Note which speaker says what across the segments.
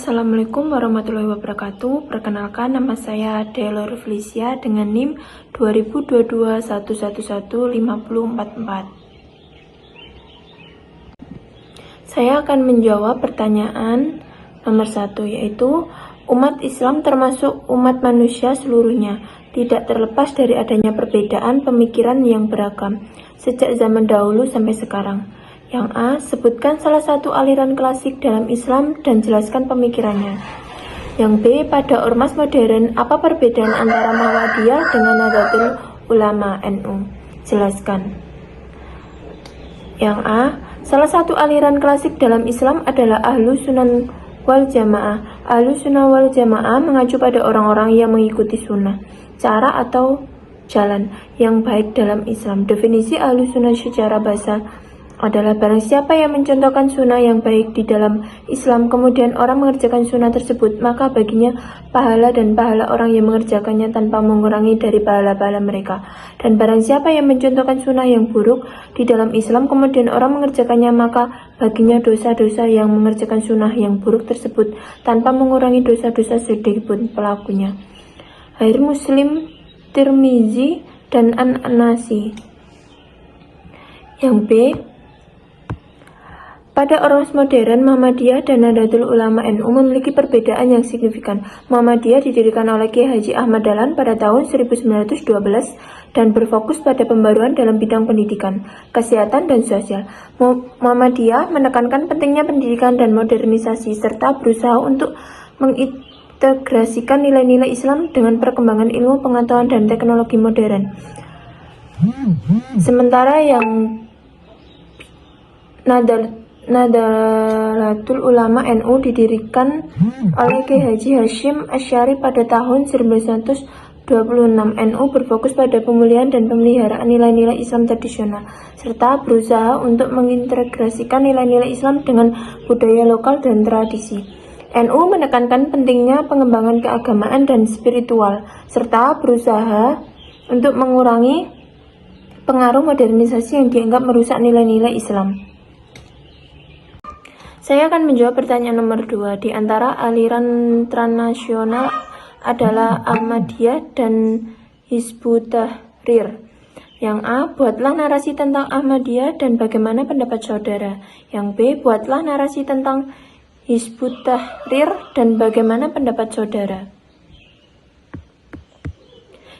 Speaker 1: Assalamualaikum warahmatullahi wabarakatuh. Perkenalkan, nama saya Delor Felicia dengan NIM 2022111544. Saya akan menjawab pertanyaan nomor 1, yaitu umat Islam termasuk umat manusia seluruhnya, tidak terlepas dari adanya perbedaan pemikiran yang beragam sejak zaman dahulu sampai sekarang. Yang A, sebutkan salah satu aliran klasik dalam Islam dan jelaskan pemikirannya. Yang B, pada ormas modern, apa perbedaan antara Muhammadiyah dengan Nahdlatul Ulama NU? Jelaskan. Yang A, salah satu aliran klasik dalam Islam adalah Ahlus Sunnah wal Jamaah. Ahlus Sunnah wal Jamaah mengacu pada orang-orang yang mengikuti sunnah, cara atau jalan yang baik dalam Islam. Definisi Ahlus Sunnah secara bahasa adalah barang siapa yang mencontohkan sunnah yang baik di dalam Islam, kemudian orang mengerjakan sunnah tersebut, maka baginya pahala dan pahala orang yang mengerjakannya tanpa mengurangi dari pahala-pahala mereka. Dan barang siapa yang mencontohkan sunnah yang buruk di dalam Islam, kemudian orang mengerjakannya, maka baginya dosa-dosa yang mengerjakan sunnah yang buruk tersebut tanpa mengurangi dosa-dosa sedikitpun pelakunya. Sahih Muslim, Tirmizi, dan An-Nasi. Yang B, pada ormas modern, Muhammadiyah dan Nahdlatul Ulama NU memiliki perbedaan yang signifikan. Muhammadiyah didirikan oleh Kiai Haji Ahmad Dahlan pada tahun 1912 dan berfokus pada pembaruan dalam bidang pendidikan, kesehatan, dan sosial. Muhammadiyah menekankan pentingnya pendidikan dan modernisasi serta berusaha untuk mengintegrasikan nilai-nilai Islam dengan perkembangan ilmu pengetahuan dan teknologi modern. Sementara yang Nahdlatul Ulama NU didirikan oleh Kiai Haji Hashim Asy'ari pada tahun 1926. NU berfokus pada pemulihan dan pemeliharaan nilai-nilai Islam tradisional, serta berusaha untuk mengintegrasikan nilai-nilai Islam dengan budaya lokal dan tradisi. NU menekankan pentingnya pengembangan keagamaan dan spiritual, serta berusaha untuk mengurangi pengaruh modernisasi yang dianggap merusak nilai-nilai Islam. Saya akan menjawab pertanyaan nomor 2. Di antara aliran transnasional adalah Ahmadiyah dan Hizbut Tahrir. Yang A, buatlah narasi tentang Ahmadiyah dan bagaimana pendapat saudara. Yang B, buatlah narasi tentang Hizbut Tahrir dan bagaimana pendapat saudara.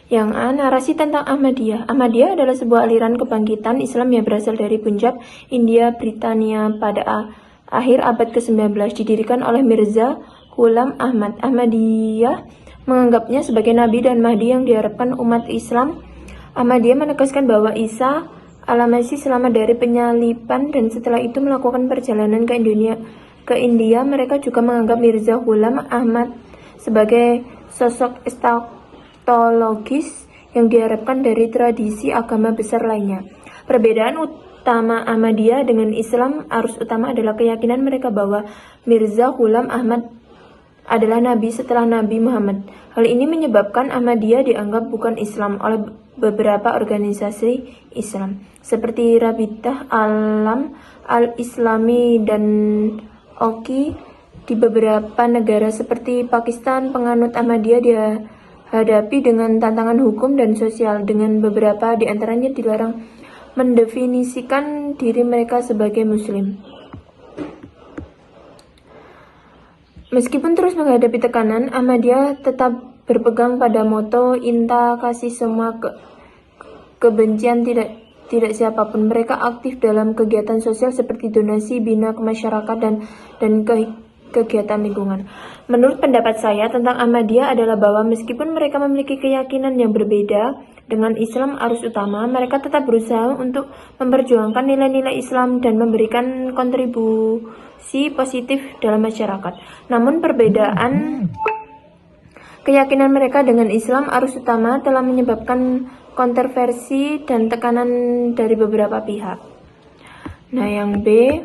Speaker 1: Yang A, narasi tentang Ahmadiyah. Ahmadiyah adalah sebuah aliran kebangkitan Islam yang berasal dari Punjab, India, Britania pada akhir abad ke-19, didirikan oleh Mirza Ghulam Ahmad. Ahmadiyah menganggapnya sebagai nabi dan mahdi yang diharapkan umat Islam. Ahmadiyah menegaskan bahwa Isa al-Masih selamat dari penyaliban dan setelah itu melakukan perjalanan ke India. Mereka juga menganggap Mirza Ghulam Ahmad sebagai sosok eskatologis yang diharapkan dari tradisi agama besar lainnya. Perbedaan utama Ahmadiyah dengan Islam arus utama adalah keyakinan mereka bahwa Mirza Ghulam Ahmad adalah nabi setelah Nabi Muhammad. Hal ini menyebabkan Ahmadiyah dianggap bukan Islam oleh beberapa organisasi Islam seperti Rabitah Alam Al-Islami dan OKI. Di beberapa negara seperti Pakistan, penganut Ahmadiyah dihadapi dengan tantangan hukum dan sosial, dengan beberapa di antaranya dilarang mendefinisikan diri mereka sebagai Muslim. Meskipun terus menghadapi tekanan, Ahmadiyah tetap berpegang pada moto Inta kasih semua kebencian tidak siapapun. Mereka aktif dalam kegiatan sosial seperti donasi, bina ke masyarakat dan kegiatan lingkungan. Menurut pendapat saya tentang Ahmadiyah adalah bahwa meskipun mereka memiliki keyakinan yang berbeda dengan Islam arus utama, mereka tetap berusaha untuk memperjuangkan nilai-nilai Islam dan memberikan kontribusi positif dalam masyarakat. Namun perbedaan keyakinan mereka dengan Islam arus utama telah menyebabkan kontroversi dan tekanan dari beberapa pihak. Nah, yang B,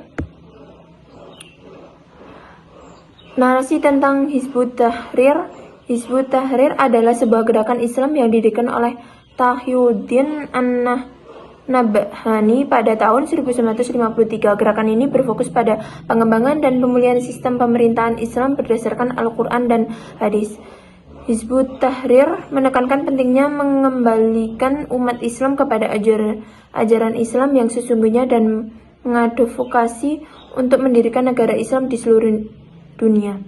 Speaker 1: narasi tentang Hizbut Tahrir. Hizbut Tahrir adalah sebuah gerakan Islam yang didirikan oleh Taqiyuddin Nabhani pada tahun 1953. Gerakan ini berfokus pada pengembangan dan pemulihan sistem pemerintahan Islam berdasarkan Al-Quran dan hadis. Hizbut Tahrir menekankan pentingnya mengembalikan umat Islam kepada ajaran Islam yang sesungguhnya dan mengadvokasi untuk mendirikan negara Islam di seluruh dunia.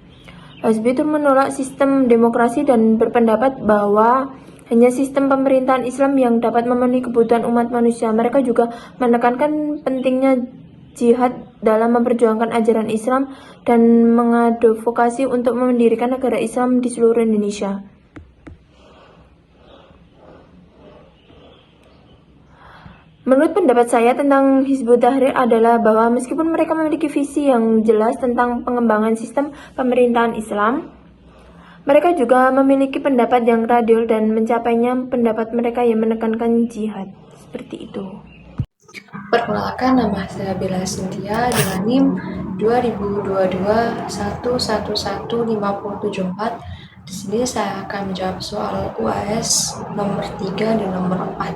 Speaker 1: Hizbut menolak sistem demokrasi dan berpendapat bahwa hanya sistem pemerintahan Islam yang dapat memenuhi kebutuhan umat manusia. Mereka juga menekankan pentingnya jihad dalam memperjuangkan ajaran Islam dan mengadvokasi untuk mendirikan negara Islam di seluruh Indonesia. Menurut pendapat saya tentang Hizbut Tahrir adalah bahwa meskipun mereka memiliki visi yang jelas tentang pengembangan sistem pemerintahan Islam, mereka juga memiliki pendapat yang radikal dan mencapainya pendapat mereka yang menekankan jihad. Seperti itu.
Speaker 2: Perkenalkan, nama saya Bella Cynthia dengan NIM 2022111574. Di sini saya akan menjawab soal UAS nomor 3 dan nomor 4.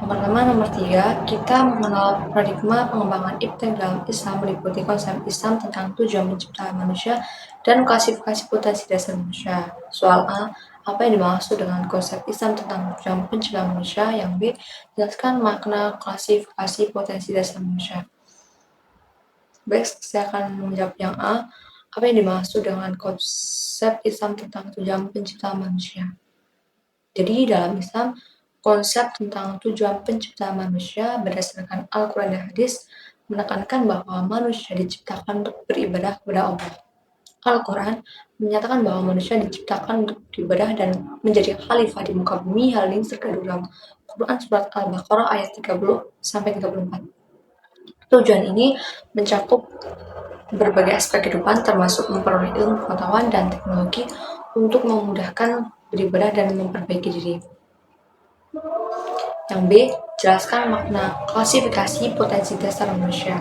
Speaker 2: Yang pertama, nomor 3, kita mengenal paradigma pengembangan iptek dalam Islam meliputi konsep Islam tentang tujuan penciptaan manusia dan klasifikasi potensi dasar manusia. Soal A, apa yang dimaksud dengan konsep Islam tentang tujuan penciptaan manusia? Yang B, jelaskan makna klasifikasi potensi dasar manusia. Baik, saya akan menjawab yang A. Apa yang dimaksud dengan konsep Islam tentang tujuan penciptaan manusia? Jadi dalam Islam, konsep tentang tujuan penciptaan manusia berdasarkan Al-Quran dan Hadis menekankan bahwa manusia diciptakan untuk beribadah kepada Allah. Al-Quran menyatakan bahwa manusia diciptakan untuk beribadah dan menjadi khalifah di muka bumi. Hal ini terkandung dalam Quran surat Al-Baqarah ayat 30-34. Tujuan ini mencakup berbagai aspek kehidupan termasuk memperoleh ilmu pengetahuan dan teknologi untuk memudahkan beribadah dan memperbaiki diri. Yang B, jelaskan makna klasifikasi potensi dasar manusia.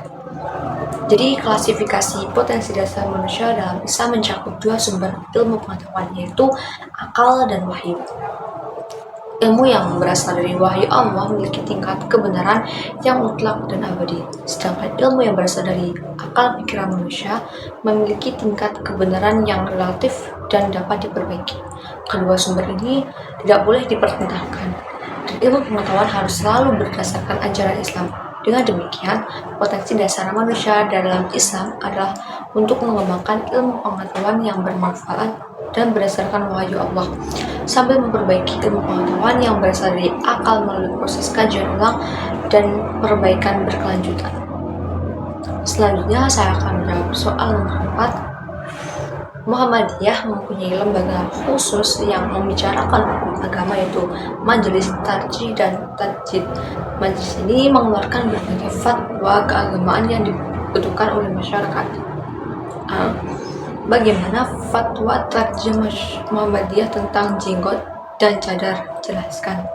Speaker 2: Jadi klasifikasi potensi dasar manusia dalam Islam mencakup dua sumber ilmu pengetahuan, yaitu akal dan wahyu. Ilmu yang berasal dari wahyu Allah memiliki tingkat kebenaran yang mutlak dan abadi, sedangkan ilmu yang berasal dari akal pikiran manusia memiliki tingkat kebenaran yang relatif dan dapat diperbaiki. Kedua sumber ini tidak boleh dipertentangkan, dan ilmu pengetahuan harus selalu berdasarkan ajaran Islam. Dengan demikian, potensi dasar manusia dalam Islam adalah untuk mengembangkan ilmu pengetahuan yang bermanfaat dan berdasarkan wahyu Allah, sambil memperbaiki ilmu pengetahuan yang berasal dari akal melalui proses kajian ulang dan perbaikan berkelanjutan. Selanjutnya saya akan menjawab soal nomor 4. Muhammadiyah mempunyai lembaga khusus yang membicarakan hukum agama, yaitu Majelis Tarjih dan Tajdid. Majelis ini mengeluarkan berbagai fatwa keagamaan yang dibutuhkan oleh masyarakat. A. Bagaimana fatwa Tarjih Muhammadiyah tentang jenggot dan cadar? Jelaskan.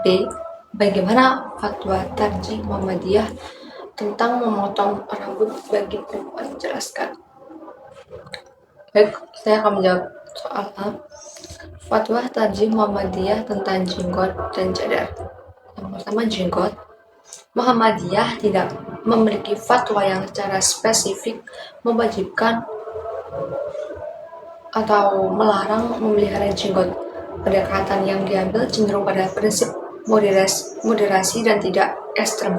Speaker 2: B. Bagaimana fatwa Tarjih Muhammadiyah tentang memotong rambut bagi perempuan? Jelaskan. Baik, saya akan menjawab soal A. Fatwa Tarjih Muhammadiyah tentang jenggot dan cadar. Yang pertama, jenggot. Muhammadiyah tidak memiliki fatwa yang secara spesifik mewajibkan atau melarang memelihara jenggot. Pendekatan yang diambil cenderung pada prinsip moderasi dan tidak ekstrem.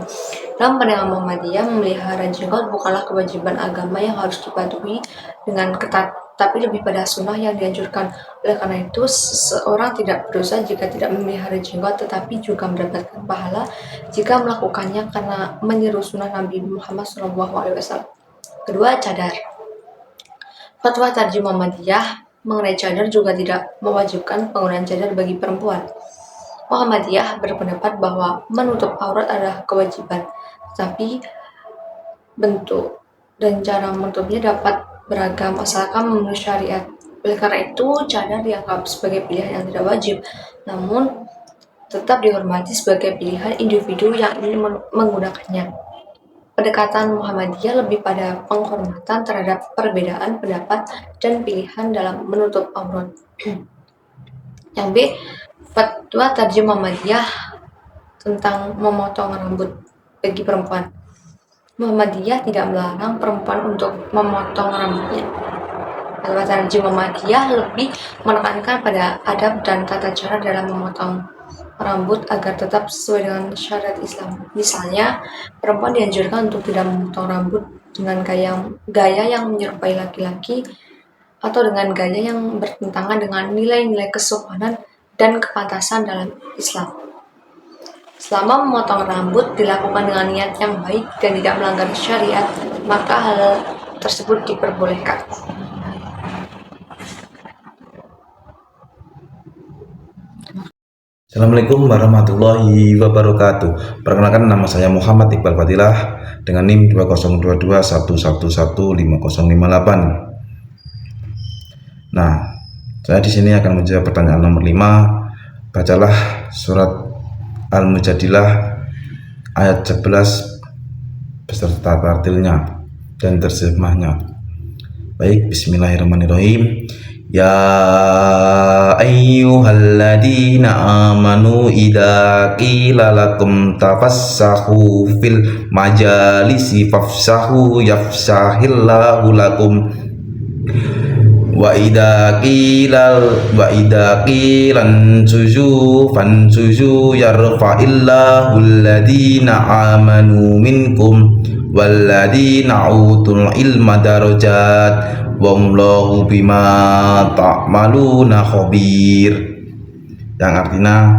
Speaker 2: Dalam pandangan Muhammadiyah, memelihara jenggot bukanlah kewajiban agama yang harus dipatuhi dengan ketat, tapi lebih pada sunnah yang dianjurkan. Oleh karena itu, seseorang tidak berdosa jika tidak memelihara jenggot, tetapi juga mendapatkan pahala jika melakukannya karena meniru sunnah Nabi Muhammad SAW. Kedua, cadar. Fatwa Tarjih Muhammadiyah mengenai cadar juga tidak mewajibkan penggunaan cadar bagi perempuan. Muhammadiyah berpendapat bahwa menutup aurat adalah kewajiban, tetapi bentuk dan cara menutupnya dapat beragam asalkan memenuhi syariat. Oleh karena itu, cadar dianggap sebagai pilihan yang tidak wajib, namun tetap dihormati sebagai pilihan individu yang ingin menggunakannya. Pendekatan Muhammadiyah lebih pada penghormatan terhadap perbedaan pendapat dan pilihan dalam menutup aurat. Yang B, fatwa Tarjih Muhammadiyah tentang memotong rambut bagi perempuan. Muhammadiyah tidak melarang perempuan untuk memotong rambutnya. Al-Watarji Muhammadiyah lebih menekankan pada adab dan tata cara dalam memotong rambut agar tetap sesuai dengan syariat Islam. Misalnya, perempuan dianjurkan untuk tidak memotong rambut dengan gaya yang menyerupai laki-laki atau dengan gaya yang bertentangan dengan nilai-nilai kesopanan dan kepantasan dalam Islam. Selama memotong rambut dilakukan dengan niat yang baik dan tidak melanggar syariat, maka hal tersebut diperbolehkan.
Speaker 3: Assalamualaikum warahmatullahi wabarakatuh. Perkenalkan, nama saya Muhammad Iqbal Fadilah dengan NIM 2022111558. Nah, saya di sini akan menjawab pertanyaan nomor 5. Bacalah surat Al-Mujadilah ayat 11 beserta tartilnya dan terjemahnya. Baik, bismillahirrahmanirrahim. Ya ayyuhalladzina amanu idza qila lakum tafassahu fil majalisi fafsahu yafsahillahu lakum wa idza qilan suju fansuju yarfa'illahu alladzina amanu minkum walladzina utul ilma darajat wallahu bima ta'maluna khabir. Yang artinya,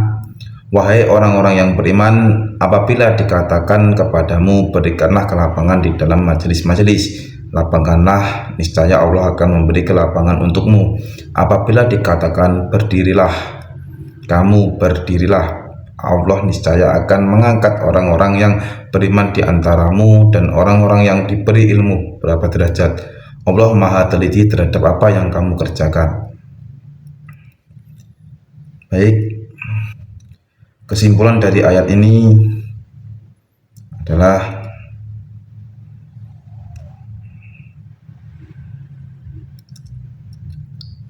Speaker 3: wahai orang-orang yang beriman, apabila dikatakan kepadamu berikanlah kelapangan di dalam majelis-majelis, lapangkanlah, niscaya Allah akan memberi kelapangan untukmu. Apabila dikatakan berdirilah, kamu berdirilah, Allah niscaya akan mengangkat orang-orang yang beriman di antaramu dan orang-orang yang diberi ilmu berapa derajat. Allah Maha teliti terhadap apa yang kamu kerjakan. Baik, kesimpulan dari ayat ini adalah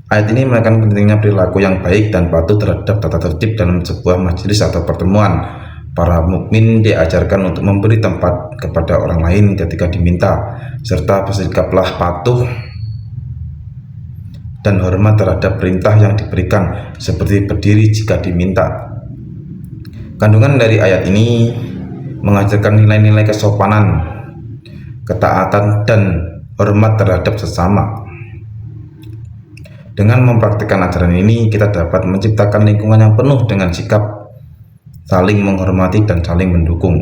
Speaker 3: ayat ini menekankan pentingnya perilaku yang baik dan patuh terhadap tata tertib dalam sebuah majelis atau pertemuan. Para mukmin diajarkan untuk memberi tempat kepada orang lain ketika diminta, serta bersikaplah patuh dan hormat terhadap perintah yang diberikan, seperti berdiri jika diminta. Kandungan dari ayat ini mengajarkan nilai-nilai kesopanan, ketaatan, dan hormat terhadap sesama. Dengan mempraktikkan ajaran ini, kita dapat menciptakan lingkungan yang penuh dengan sikap saling menghormati dan saling mendukung.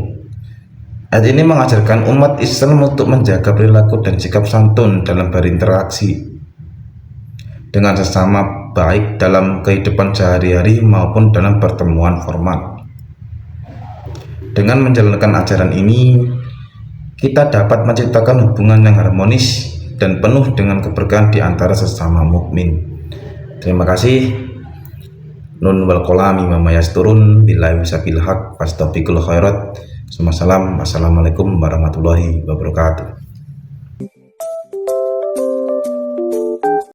Speaker 3: Ayat ini mengajarkan umat Islam untuk menjaga perilaku dan sikap santun dalam berinteraksi dengan sesama, baik dalam kehidupan sehari-hari maupun dalam pertemuan formal. Dengan menjalankan ajaran ini, kita dapat menciptakan hubungan yang harmonis dan penuh dengan keberkahan di antara sesama mukmin. Terima kasih. Nun wal qalami mimma yasturun billahi wasabil haq fastabiqul khairat. Assalamualaikum warahmatullahi wabarakatuh.